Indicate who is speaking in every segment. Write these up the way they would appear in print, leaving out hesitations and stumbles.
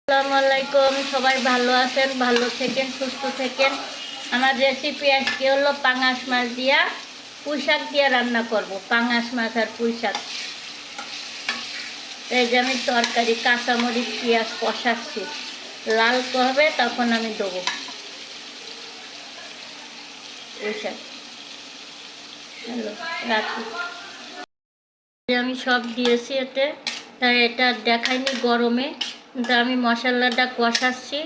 Speaker 1: আসসালামু আলাইকুম। সবাই ভালো আছেন, ভালো থাকেন, সুস্থ থাকেন। আমার রেসিপি আজকে হলো পাঙাশ মাছ দিয়া পুঁই শাক দিয়ে রান্না করব। পাঙাশ মাছ আর পুঁই শাক। এই যে আমি তরকারি কাঁচামরিচ পেঁয়াজ কষাচ্ছি, লাল হবে তখন আমি দেবো পুঁই শাক। হ্যালো, রাখি। আমি সব দিয়েছি এতে, তাই এটা দেখাইনি গরমে, কিন্তু আমি মশলাটা কষাচ্ছি।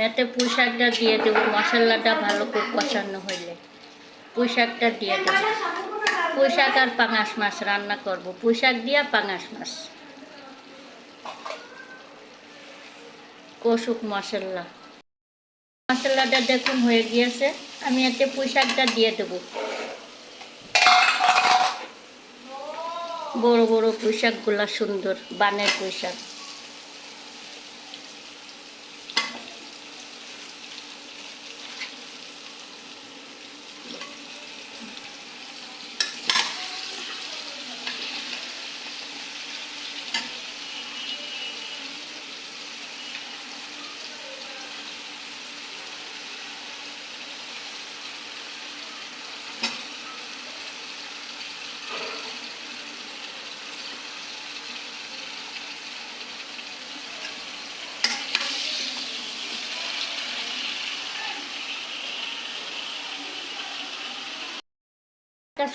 Speaker 1: এতে পুঁই শাকটা দিয়ে দেবো, মশলাটা ভালো করে কষানো হইলে পুঁই শাকটা দিয়ে দেবো। পুঁই শাক আর পাঙাশ মাছ রান্না করব, পুঁই শাক দিয়ে পাঙাশ মাছ কষুক মশলাটা দেখুন হয়ে গিয়েছে। আমি এতে পুঁই শাকটা দিয়ে দেবো। বড় বড় পুঁই শাকগুলা সুন্দর, বানের পুঁই শাক।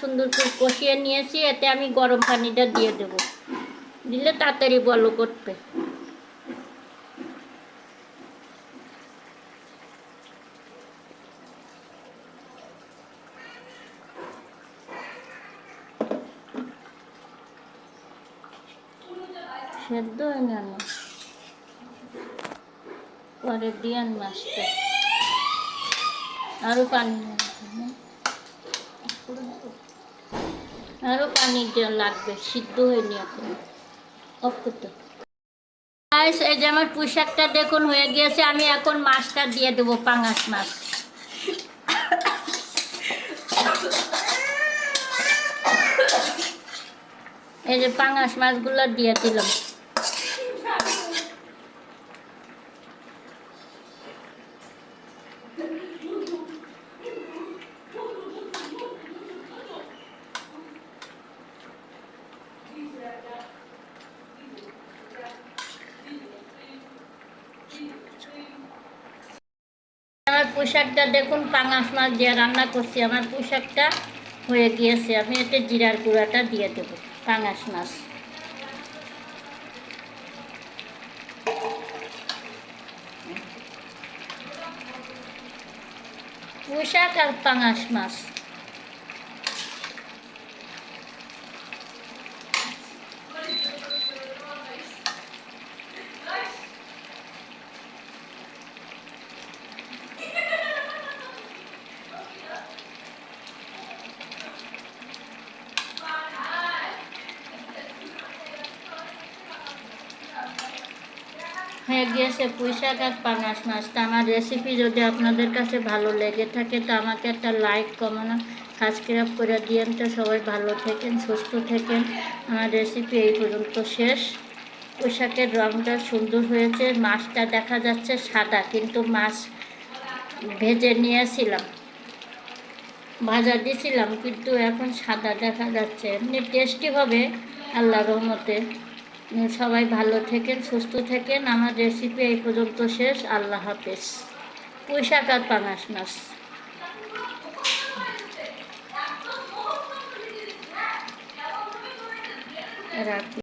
Speaker 1: সুন্দর করে কষিয়ে নিয়েছি, এতে আমি গরম পানিটা দিয়ে দেব, দিলে তাড়াতাড়ি বলো করবে। সেদ্ধ হয় না, পরে দিয়ান মাছটা আরো পানি দেওয়া লাগবে, সিদ্ধ হয়নি এখন। এই যে আমার পুঁই শাকটা দেখুন হয়ে গিয়েছে। আমি এখন মাছটা দিয়ে দেবো, পাঙাশ মাছ। এই যে পাঙাশ মাছগুলো দিয়ে দিলাম। আমার পুঁই শাকটা দেখুন পাঙাশ মাছ দিয়ে রান্না করছি। আমার পুঁই শাকটা হয়ে গিয়েছে। আমি এতে জিরার গুঁড়াটা দিয়ে দেব। পাঙাশ মাছ, পুঁই শাক আর পাঙাশ মাছ। হয়ে গিয়েছে পুঁই শাক আর পাঙাশ মাছটা। আমার রেসিপি যদি আপনাদের কাছে ভালো লেগে থাকে তো আমাকে একটা লাইক, কমেন্ট, সাবস্ক্রাইব করে দিয়েন। তো সবাই ভালো থাকেন, সুস্থ থাকেন। আমার রেসিপি এই পর্যন্ত শেষ। পুঁই শাকের রঙটা সুন্দর হয়েছে, মাছটা দেখা যাচ্ছে সাদা, কিন্তু মাছ ভেজে নিয়েছিলাম, ভাজা দিয়েছিলাম, কিন্তু এখন সাদা দেখা যাচ্ছে। এমনি টেস্টি হবে আল্লাহর রহমতে। সবাই ভালো থাকেন, সুস্থ থাকেন। আমার রেসিপি এই পর্যন্ত শেষ। আল্লাহ হাফেজ। পুঁই শাক আর পাঙাশ মাছ রাখি।